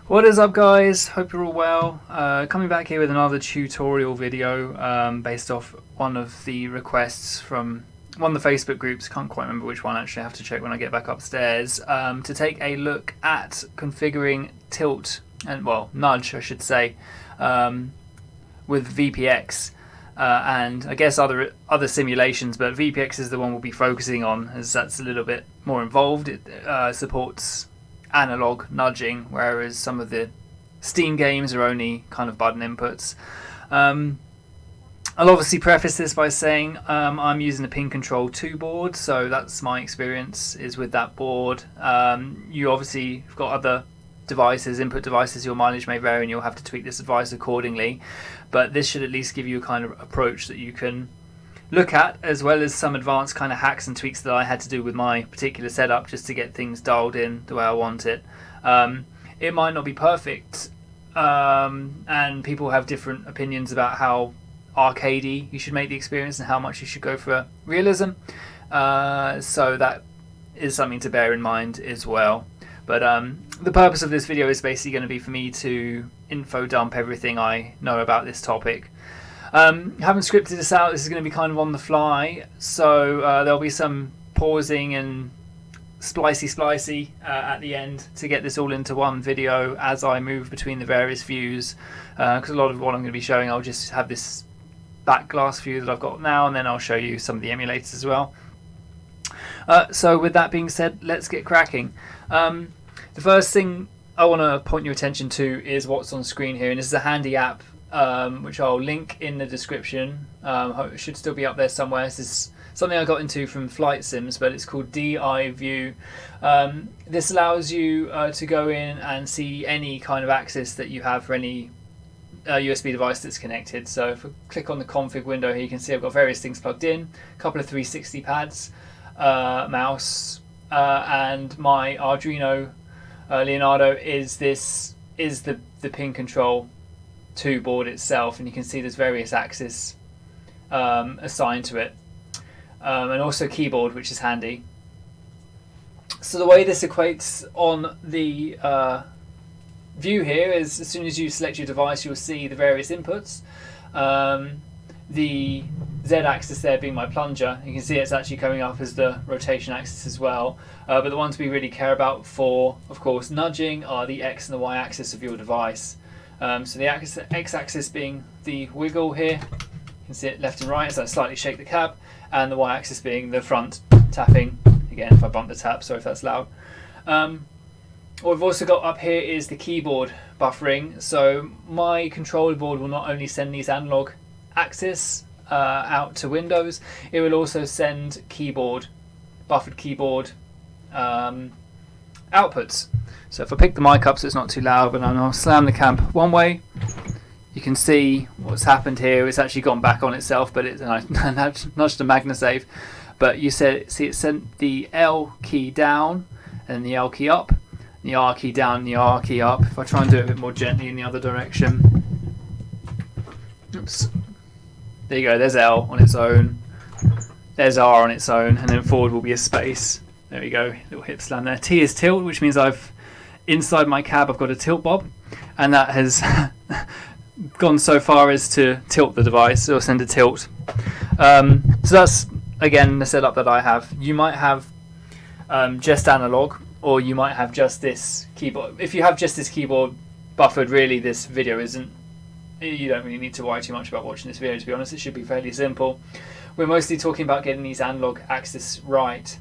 What is up, guys? Hope you're all well. Coming back here with another tutorial video based off one of the requests from one of the Facebook groups. Can't quite remember which one, actually. I have to check when I get back upstairs. To take a look at configuring tilt and, well, nudge, I should say, with VPX. And I guess other simulations, but VPX is the one we'll be focusing on, as that's a little bit more involved. It supports analog nudging, whereas some of the Steam games are only kind of button inputs. I'll obviously preface this by saying I'm using the Pin Control 2 board, so that's my experience is with that board. You obviously have got other devices, input devices, your mileage may vary and you'll have to tweak this device accordingly, but this should at least give you a kind of approach that you can look at, as well as some advanced kind of hacks and tweaks that I had to do with my particular setup just to get things dialed in the way I want it. It might not be perfect, and people have different opinions about how arcadey you should make the experience and how much you should go for realism, so that is something to bear in mind as well. But the purpose of this video is basically going to be for me to info dump everything I know about this topic. Haven't scripted this out. This is going to be kind of on the fly, so there'll be some pausing and splicey at the end to get this all into one video as I move between the various views, because a lot of what I'm going to be showing, I'll just have this back glass view that I've got now, and then I'll show you some of the emulators as well. So with that being said, let's get cracking. The first thing I want to point your attention to is what's on screen here, and this is a handy app which I'll link in the description. It should still be up there somewhere. This is something I got into from Flight Sims, but it's called DIView. This allows you to go in and see any kind of access that you have for any USB device that's connected. So if I click on the config window here, you can see I've got various things plugged in, a couple of 360 pads, mouse, and my Arduino Leonardo is the Pin Control 2 board itself, and you can see there's various axes assigned to it, and also keyboard, which is handy. So the way this equates on the view here is, as soon as you select your device, you'll see the various inputs. The Z-axis there being my plunger, you can see it's actually coming up as the rotation axis as well, but the ones we really care about for, of course, nudging are the X and the Y axis of your device. So the X-axis being the wiggle here, you can see it left and right as I slightly shake the cab, and the Y-axis being the front tapping. Again, if I bump the tap, sorry if that's loud. What we've also got up here is the keyboard buffering. So my controller board will not only send these analog axis out to Windows, it will also send buffered keyboard outputs. So if I pick the mic up so it's not too loud, but I'll slam the cab one way, you can see what's happened here. It's actually gone back on itself, but it's nudged the MagnaSave. But you see it sent the L key down and the L key up, the R key down and the R key up. If I try and do it a bit more gently in the other direction, oops, there you go, there's L on its own, there's R on its own, and then forward will be a space. There we go, little hip slam there. T is tilt, which means inside my cab I've got a tilt bob, and that has gone so far as to tilt the device or send a tilt. So that's, again, the setup that I have. You might have just analog, or you might have just this keyboard. If you have just this keyboard buffered, really this video isn't, you don't really need to worry too much about watching this video, to be honest. It should be fairly simple. We're mostly talking about getting these analog axis right.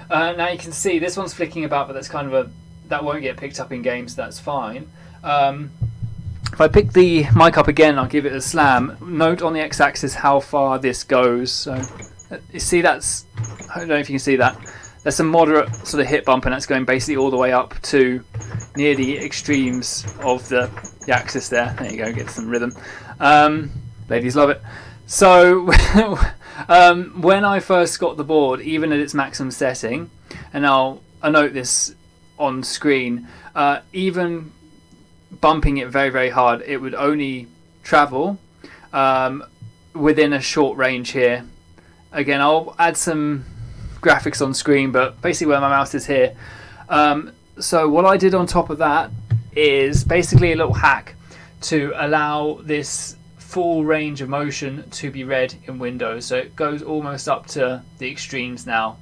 Now you can see this one's flicking about, but that's kind of that won't get picked up in games, so that's fine. If I pick the mic up again, I'll give it a slam. Note on the X-axis how far this goes. So you see I don't know if you can see that. There's some moderate sort of hit bump, and that's going basically all the way up to near the extremes of the axis there. There you go, get some rhythm. Ladies love it. So when I first got the board, even at its maximum setting, and I note this on screen, even bumping it very, very hard, it would only travel within a short range here. Again, I'll add some graphics on screen, but basically where my mouse is here. So what I did on top of that is basically a little hack to allow this full range of motion to be read in Windows. So it goes almost up to the extremes now,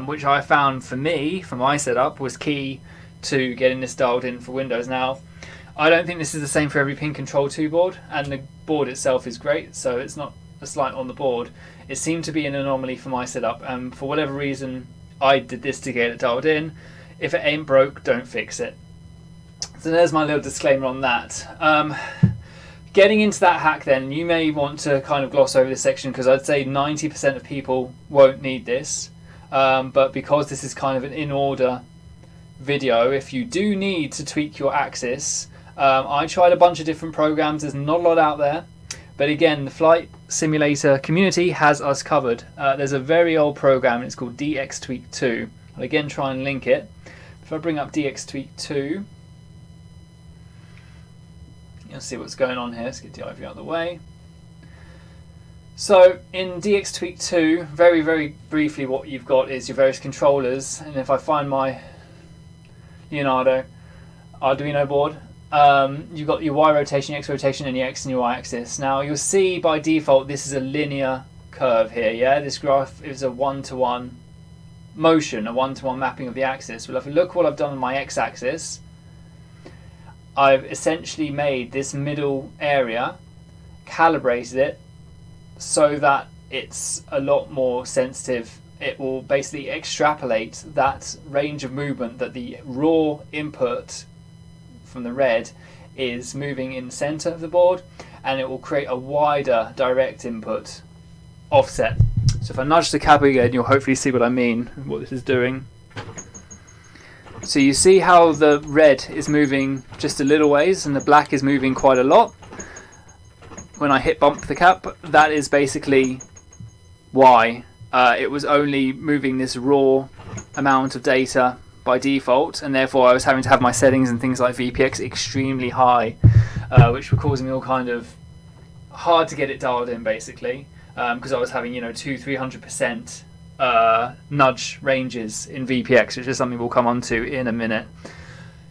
which I found for me, for my setup, was key to getting this dialed in for Windows. Now, I don't think this is the same for every Pin Control 2 board, and the board itself is great, so it's not a slight on the board. It seemed to be an anomaly for my setup, and for whatever reason I did this to get it dialed in. If it ain't broke, don't fix it. So there's my little disclaimer on that. Getting into that hack then, you may want to kind of gloss over this section because I'd say 90% of people won't need this, but because this is kind of an in order video, if you do need to tweak your axis, I tried a bunch of different programs. There's not a lot out there, but again, the flight simulator community has us covered. There's a very old program, and it's called DXTweak2. I'll again try and link it. If I bring up DXTweak2, you'll see what's going on here. Let's get DIView out of the way. So in DXTweak2, very, very briefly, what you've got is your various controllers, and if I find my Leonardo Arduino board, you've got your Y rotation, your X rotation, and your X and your Y axis. Now you'll see by default this is a linear curve here. Yeah, this graph is a one-to-one motion, a one-to-one mapping of the axis. Well, if you look what I've done on my X axis, I've essentially made this middle area, calibrated it so that it's a lot more sensitive. It will basically extrapolate that range of movement that the raw input from the red is moving in the center of the board, and it will create a wider direct input offset. So if I nudge the cab again, you'll hopefully see what I mean, what this is doing. So you see how the red is moving just a little ways and the black is moving quite a lot. When I hit bump the cap, that is basically why. It was only moving this raw amount of data by default, and therefore I was having to have my settings and things like VPX extremely high, which were causing me all kind of hard to get it dialed in basically, because I was having 200-300% nudge ranges in VPX, which is something we'll come on to in a minute.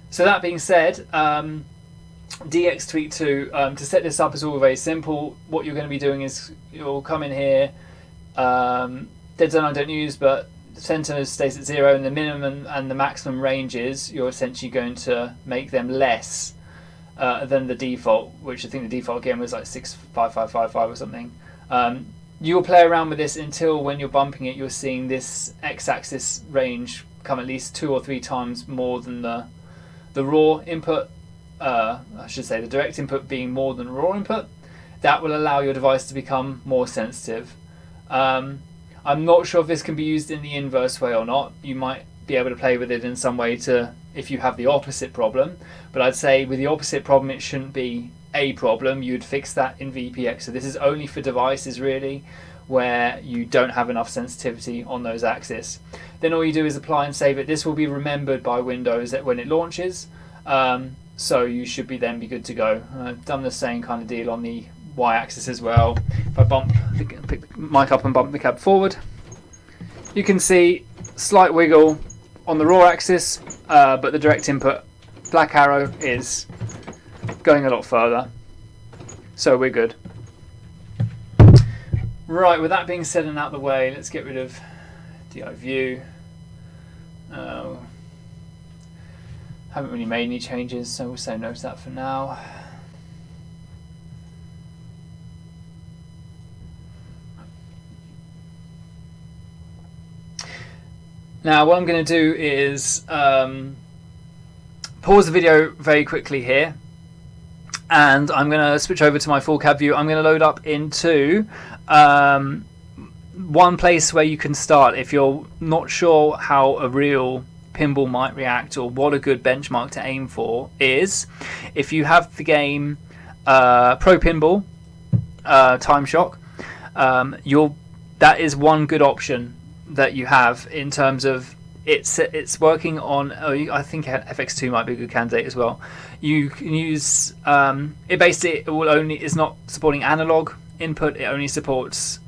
So that being said, DXTweak2, to set this up is all very simple. What you're going to be doing is you'll come in here, dead zone I don't use, but center stays at 0, and the minimum and the maximum ranges, you're essentially going to make them less than the default, which I think the default again was like 65555 or something. You'll play around with this until when you're bumping it, you're seeing this x-axis range come at least 2 or 3 times more than the raw input. I should say the direct input being more than raw input. That will allow your device to become more sensitive. I'm not sure if this can be used in the inverse way or not. You might be able to play with it in some way to if you have the opposite problem, but I'd say with the opposite problem it shouldn't be a problem. You'd fix that in VPX. So this is only for devices really where you don't have enough sensitivity on those axes. Then all you do is apply and save it. This will be remembered by Windows when it launches, so you should be good to go. I've done the same kind of deal on the Y-axis as well. If I pick the mic up and bump the cab forward, you can see slight wiggle on the raw axis, but the direct input black arrow is going a lot further, so we're good. Right, with that being said and out of the way, let's get rid of DIView. Haven't really made any changes, so we'll say no to that for now. Now what I'm going to do is pause the video very quickly here, and I'm going to switch over to my full cab view. I'm going to load up into one place where you can start if you're not sure how a real pinball might react, or what a good benchmark to aim for is if you have the game Pro Pinball Time Shock. That is one good option that you have in terms of it's working on. I think FX2 might be a good candidate as well. You can use it. Basically, it will only is not supporting analog input. It only supports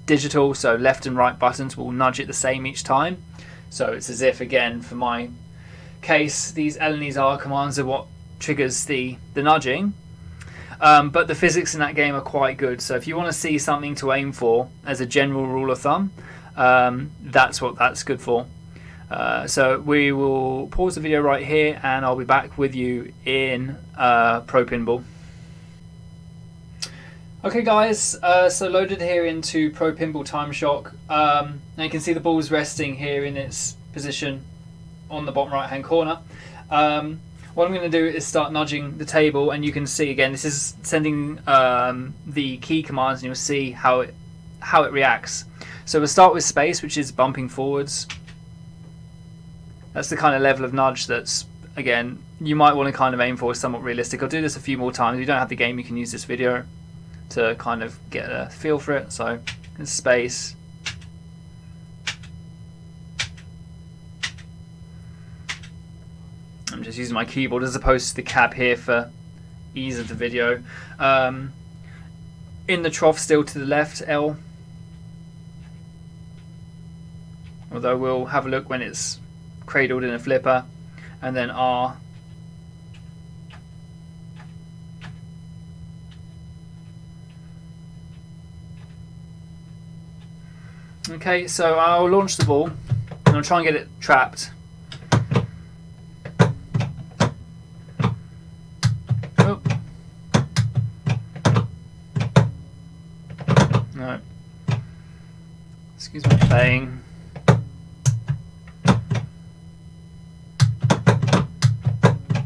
digital. So left and right buttons will nudge it the same each time. So it's as if, again, for my case, these L and these R commands are what triggers the nudging. But the physics in that game are quite good. So if you want to see something to aim for as a general rule of thumb, that's what that's good for. So we will pause the video right here, and I'll be back with you in Pro Pinball. Okay guys, so loaded here into Pro Pinball Time Shock. Now you can see the ball's resting here in its position on the bottom right hand corner. What I'm going to do is start nudging the table, and you can see again this is sending the key commands, and you'll see how it reacts. So we'll start with space, which is bumping forwards. That's the kind of level of nudge that's, again, you might want to kind of aim for somewhat realistic. I'll do this a few more times. If you don't have the game, you can use this video to kind of get a feel for it. So in space. I'm just using my keyboard as opposed to the cab here for ease of the video. In the trough, still to the left, L. Although we'll have a look when it's cradled in a flipper. And then R. Okay, so I'll launch the ball and I'll try and get it trapped. Oh. No. Excuse my playing.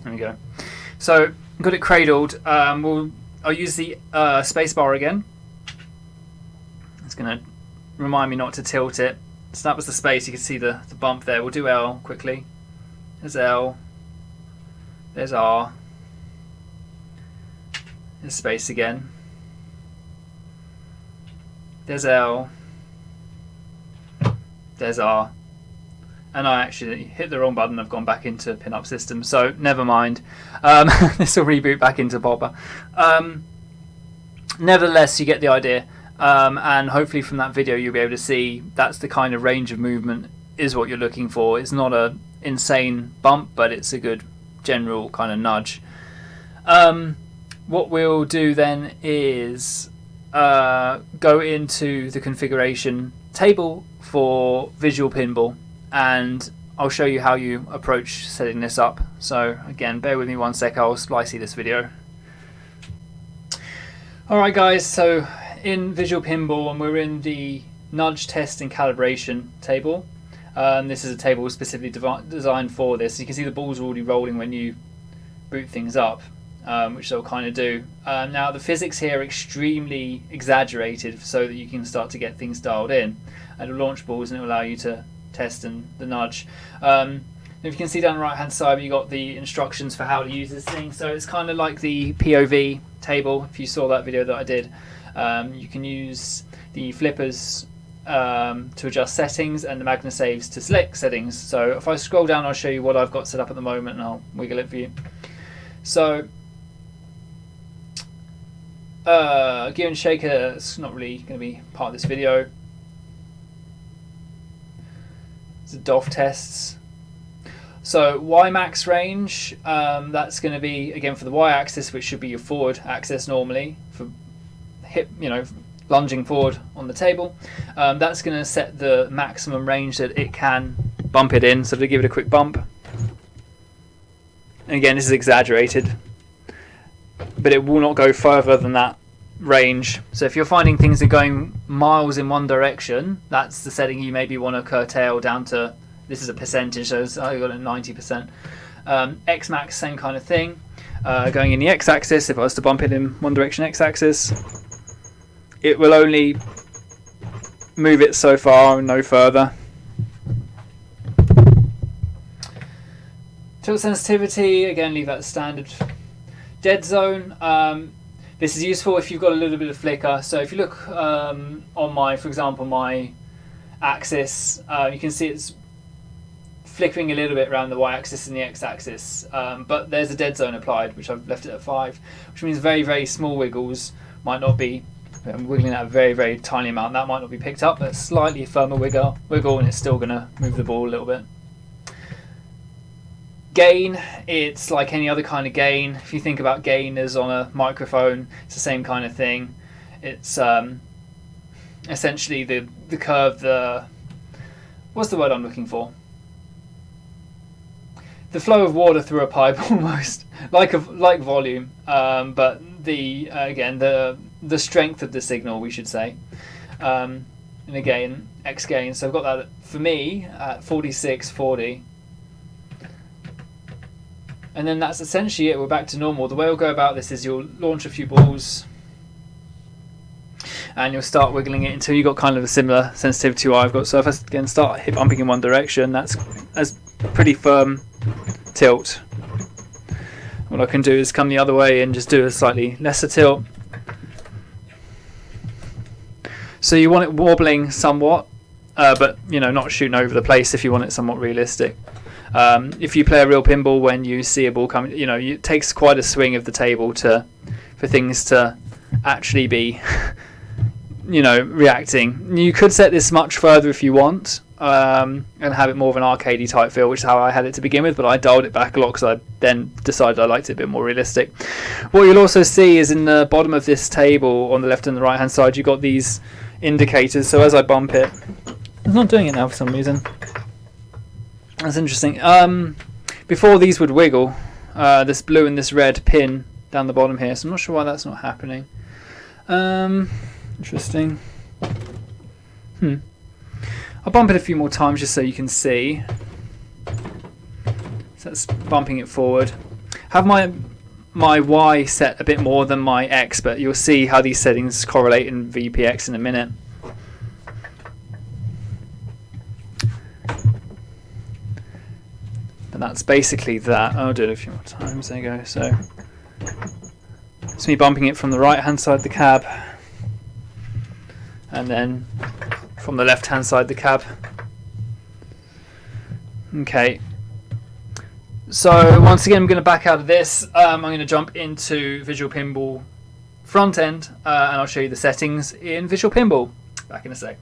There we go. So got it cradled. I'll use the space bar again. It's going to remind me not to tilt it. So that was the space. You can see the bump there. We'll do L quickly. There's L. There's R. There's space again. There's L. There's R. And I actually hit the wrong button. I've gone back into pin-up system. So never mind. This will reboot back into Bobber. Nevertheless, you get the idea. And hopefully from that video you'll be able to see that's the kind of range of movement is what you're looking for. It's not a insane bump, but it's a good general kind of nudge. What we'll do then is go into the configuration table for visual pinball, and I'll show you how you approach setting this up. So again, bear with me one sec, I'll splicey this video. Alright guys, so in Visual Pinball, and we're in the nudge test and calibration table. This is a table specifically designed for this. You can see the ball's already rolling when you boot things up, which they'll kind of do. Now the physics here are extremely exaggerated so that you can start to get things dialed in. And it'll launch balls and it will allow you to test the nudge. If you can see down the right hand side, you've got the instructions for how to use this thing. So it's kind of like the POV table, if you saw that video that I did. You can use the flippers to adjust settings and the MagnaSaves to select settings. So if I scroll down, I'll show you what I've got set up at the moment, and I'll wiggle it for you. So gear and shaker is not really going to be part of this video. It's the DOF tests. So Y max range, that's going to be again for the Y axis, which should be your forward axis normally for hip, lunging forward on the table. That's going to set the maximum range that it can bump it in. So to give it a quick bump, and again this is exaggerated, but it will not go further than that range. So if you're finding things are going miles in one direction, that's the setting you maybe want to curtail down to. This is a percentage, so I got it 90%. X max, same kind of thing. Going in the X axis, if I was to bump it in one direction, X axis, it will only move it so far and no further. Tilt sensitivity, again leave that standard. Dead zone, this is useful if you've got a little bit of flicker. So if you look on my, for example, my axis, you can see it's flickering a little bit around the y-axis and the x-axis, but there's a dead zone applied, which I've left it at 5, which means very, very small wiggles might not be, I'm wiggling at a very, very tiny amount, that might not be picked up, but slightly firmer wiggle and it's still going to move the ball a little bit. Gain, it's like any other kind of gain. If you think about gain as on a microphone, it's the same kind of thing. It's essentially the curve, what's the word I'm looking for? The flow of water through a pipe, almost like volume, but again the strength of the signal, we should say, and again X gain. So I've got that for me at 4640, and then that's essentially it. We're back to normal. The way we'll go about this is you'll launch a few balls, and you'll start wiggling it until you got kind of a similar sensitivity to what I've got. So if I again start hip bumping in one direction, that's pretty firm tilt. What I can do is come the other way and just do a slightly lesser tilt. So you want it wobbling somewhat, but not shooting over the place if you want it somewhat realistic. If you play a real pinball, when you see a ball coming, it takes quite a swing of the table for things to actually be reacting. You could set this much further if you want, and have it more of an arcadey type feel, which is how I had it to begin with, but I dialed it back a lot because I then decided I liked it a bit more realistic. What you'll also see is in the bottom of this table on the left and the right hand side, you've got these indicators. So as I bump it, it's not doing it now for some reason. That's interesting. Before these would wiggle, this blue and this red pin down the bottom here, so I'm not sure why that's not happening. Interesting. I'll bump it a few more times just so you can see. So that's bumping it forward. Have my Y set a bit more than my X, but you'll see how these settings correlate in VPX in a minute. But that's basically that. I'll do it a few more times. There you go. So it's me bumping it from the right hand side of the cab, and then from the left hand side of the cab. Okay, so once again I'm going to back out of this. I'm going to jump into Visual Pinball front end, and I'll show you the settings in Visual Pinball. Back in a sec.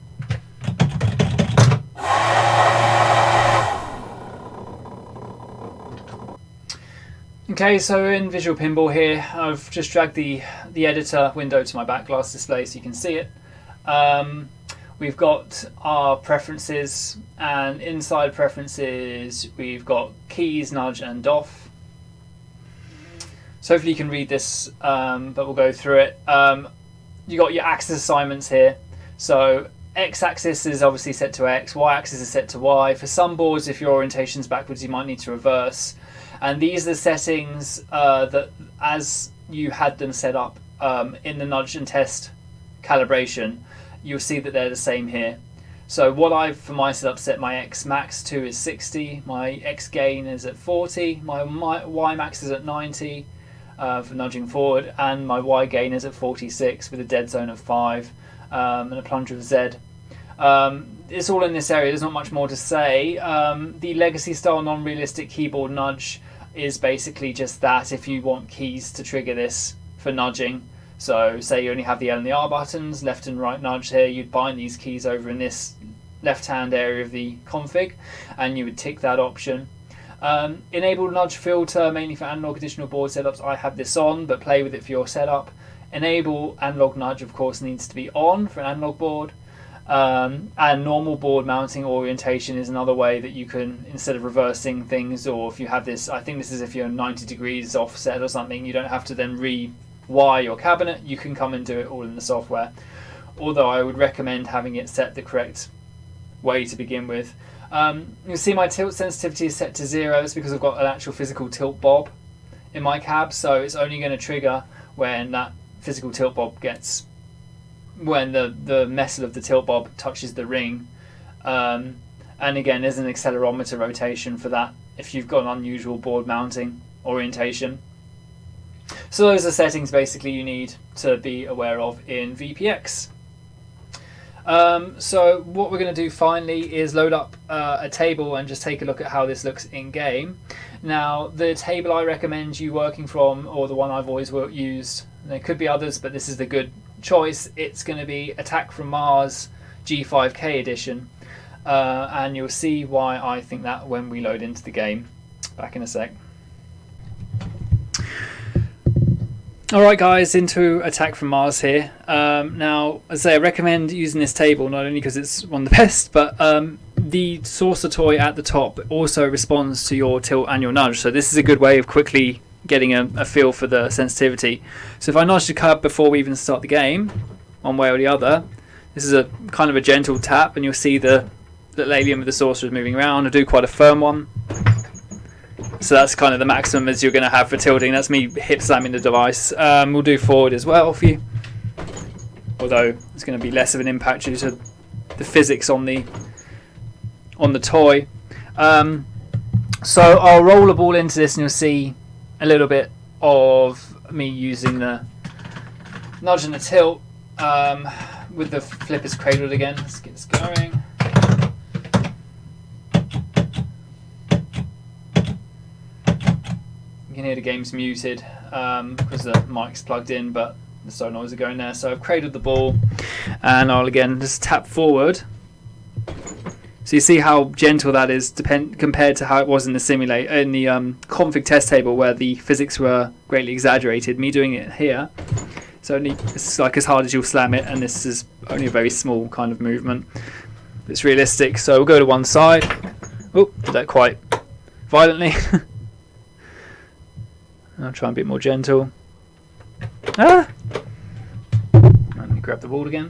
Okay, so in Visual Pinball here, I've just dragged the editor window to my back glass display so you can see it. We've got our preferences, and inside preferences we've got keys, nudge and doff. So hopefully you can read this, but we'll go through it. You got your axis assignments here. So X-axis is obviously set to X, Y-axis is set to Y. For some boards, if your orientation's backwards, you might need to reverse. And these are the settings that, as you had them set up in the nudge and test calibration, you'll see that they're the same here. So what I've, for my setup, set my X max to is 60, my X gain is at 40, my Y max is at 90 for nudging forward, and my Y gain is at 46 with a dead zone of 5 and a plunger of Z. It's all in this area, there's not much more to say. The legacy style non-realistic keyboard nudge is basically just that, if you want keys to trigger this for nudging. So say you only have the L and the R buttons, left and right nudge here, you'd bind these keys over in this left hand area of the config and you would tick that option. Enable nudge filter, mainly for analog additional board setups. I have this on, but play with it for your setup. Enable analog nudge, of course, needs to be on for an analog board. And normal board mounting orientation is another way that you can, instead of reversing things, or if you have this, I think this is if you're 90 degrees offset or something, you don't have to then rewire your cabinet, you can come and do it all in the software. Although I would recommend having it set the correct way to begin with. You'll see my tilt sensitivity is set to 0. That's because I've got an actual physical tilt bob in my cab, so it's only going to trigger when that physical tilt bob gets, when the metal of the tilt bob touches the ring. And again, there's an accelerometer rotation for that if you've got an unusual board mounting orientation. So those are settings basically you need to be aware of in VPX. So what we're going to do finally is load up a table and just take a look at how this looks in game. Now the table I recommend you working from, or the one I've always used, there could be others but this is the good choice, it's going to be Attack from Mars G5K edition, and you'll see why I think that when we load into the game. Back in a sec. Alright guys, into Attack from Mars here. Now, as I say, I recommend using this table, not only because it's one of the best, but the saucer toy at the top also responds to your tilt and your nudge. So this is a good way of quickly getting a feel for the sensitivity. So if I nudge the cub before we even start the game, one way or the other, this is a kind of a gentle tap, and you'll see the alien with the saucer is moving around. I do quite a firm one. So that's kind of the maximum as you're going to have for tilting. That's me hip slamming the device. We'll do forward as well for you, although it's going to be less of an impact due to the physics on the toy. So I'll roll a ball into this and you'll see a little bit of me using the nudge and the tilt with the flippers cradled again. Let's get this going. You can hear the game's muted because the mic's plugged in, but the slow noise are going there. So I've cradled the ball, and I'll again just tap forward. So you see how gentle that is compared to how it was in the config test table, where the physics were greatly exaggerated. Me doing it here, it's like as hard as you'll slam it, and this is only a very small kind of movement. It's realistic. So we'll go to one side. Oh, did that quite violently. I'll try and be a bit more gentle. Let me grab the ball again.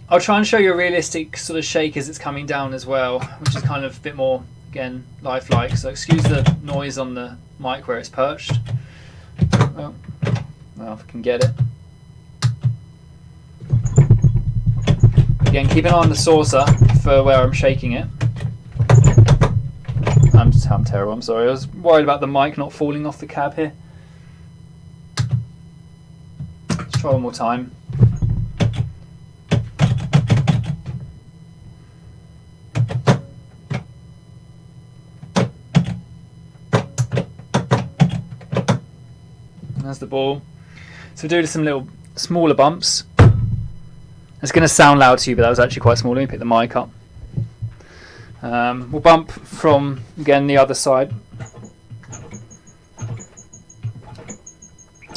I'll try and show you a realistic sort of shake as it's coming down as well, which is kind of a bit more, again, lifelike. So excuse the noise on the mic where it's perched. Well, if I can get it. Again, keep an eye on the saucer for where I'm shaking it. I'm terrible, I'm sorry. I was worried about the mic not falling off the cab here. Let's try one more time. There's the ball. So we're doing some little smaller bumps. It's going to sound loud to you, but that was actually quite small. Let me pick the mic up. We'll bump from, again, the other side.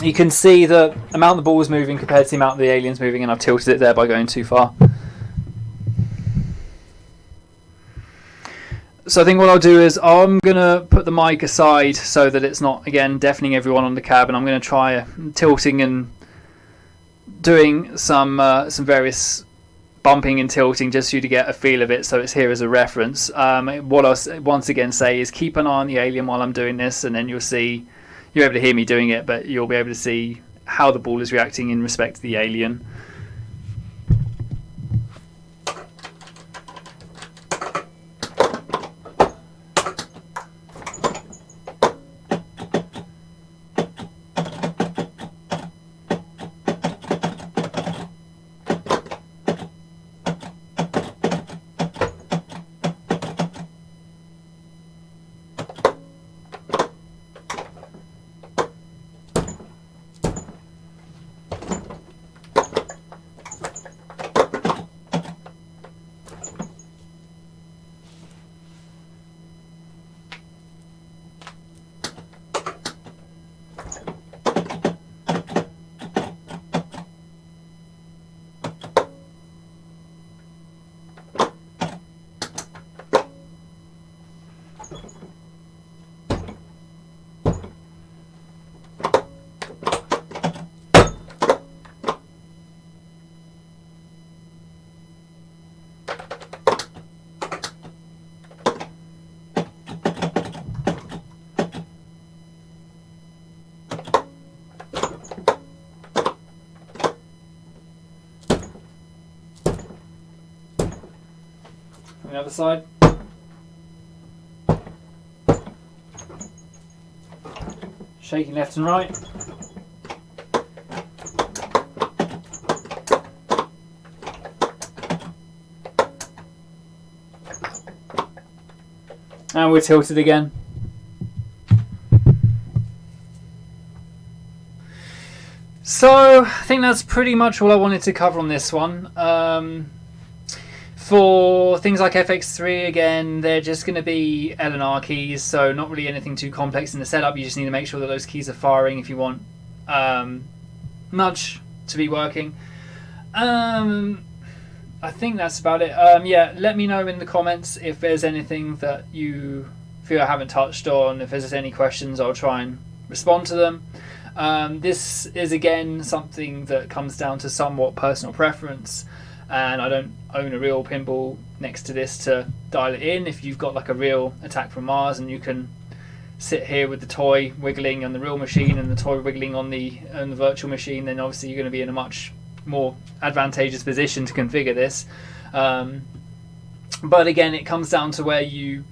You can see the amount the ball is moving compared to the amount the alien's moving, and I've tilted it there by going too far. So I think what I'll do is I'm going to put the mic aside so that it's not, again, deafening everyone on the cab, and I'm going to try tilting and doing some various bumping and tilting just for you to get a feel of it, so it's here as a reference. What I'll once again say is keep an eye on the alien while I'm doing this, and then you're able to hear me doing it, but you'll be able to see how the ball is reacting in respect to the alien. The other side. Shaking left and right. And we're tilted again. So I think that's pretty much all I wanted to cover on this one. For things like FX3, again, they're just going to be L and R keys, so not really anything too complex in the setup. You just need to make sure that those keys are firing if you want nudge to be working. I think that's about it. Yeah, let me know in the comments if there's anything that you feel I haven't touched on. If there's any questions, I'll try and respond to them. This is, again, something that comes down to somewhat personal preference, and I don't own a real pinball next to this to dial it in. If you've got like a real Attack from Mars and you can sit here with the toy wiggling on the real machine and the toy wiggling on the virtual machine, then obviously you're going to be in a much more advantageous position to configure this. But again, it comes down to where you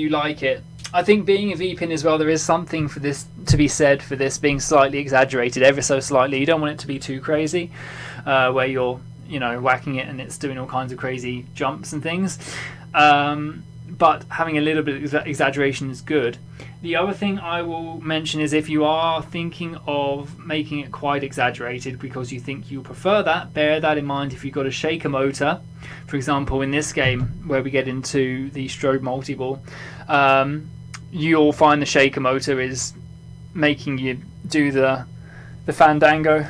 like it. I think being a V-pin as well, there is something for this to be said for this being slightly exaggerated, ever so slightly. You don't want it to be too crazy, where you're whacking it and it's doing all kinds of crazy jumps and things. But having a little bit of exaggeration is good. The other thing I will mention is if you are thinking of making it quite exaggerated because you think you prefer that, bear that in mind if you've got a shaker motor. For example, in this game where we get into the strobe multi-ball, you'll find the shaker motor is making you do the fandango,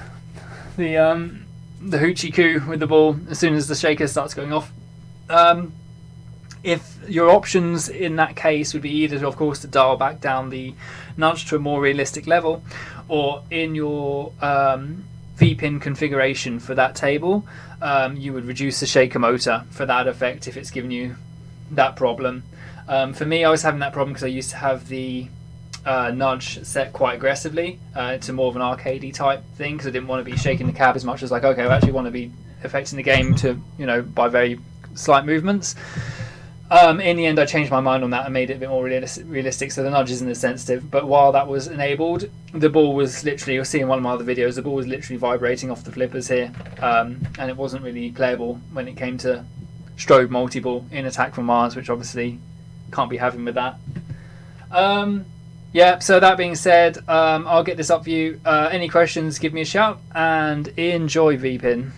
the hoochie coo with the ball as soon as the shaker starts going off. If your options in that case would be either, of course, to dial back down the nudge to a more realistic level, or in your V-pin configuration for that table, you would reduce the shaker motor for that effect if it's giving you that problem. For me, I was having that problem because I used to have the nudge set quite aggressively to more of an arcadey type thing, because I didn't want to be shaking the cab as much as like, okay, I actually want to be affecting the game to, by very slight movements. In the end, I changed my mind on that and made it a bit more realistic, so the nudge isn't as sensitive. But while that was enabled, the ball was literally, you'll see in one of my other videos, the ball was literally vibrating off the flippers here, and it wasn't really playable when it came to strobe multi-ball in Attack from Mars, which obviously can't be having with that. Yeah, so that being said, I'll get this up for you. Any questions, give me a shout, and enjoy V-pin.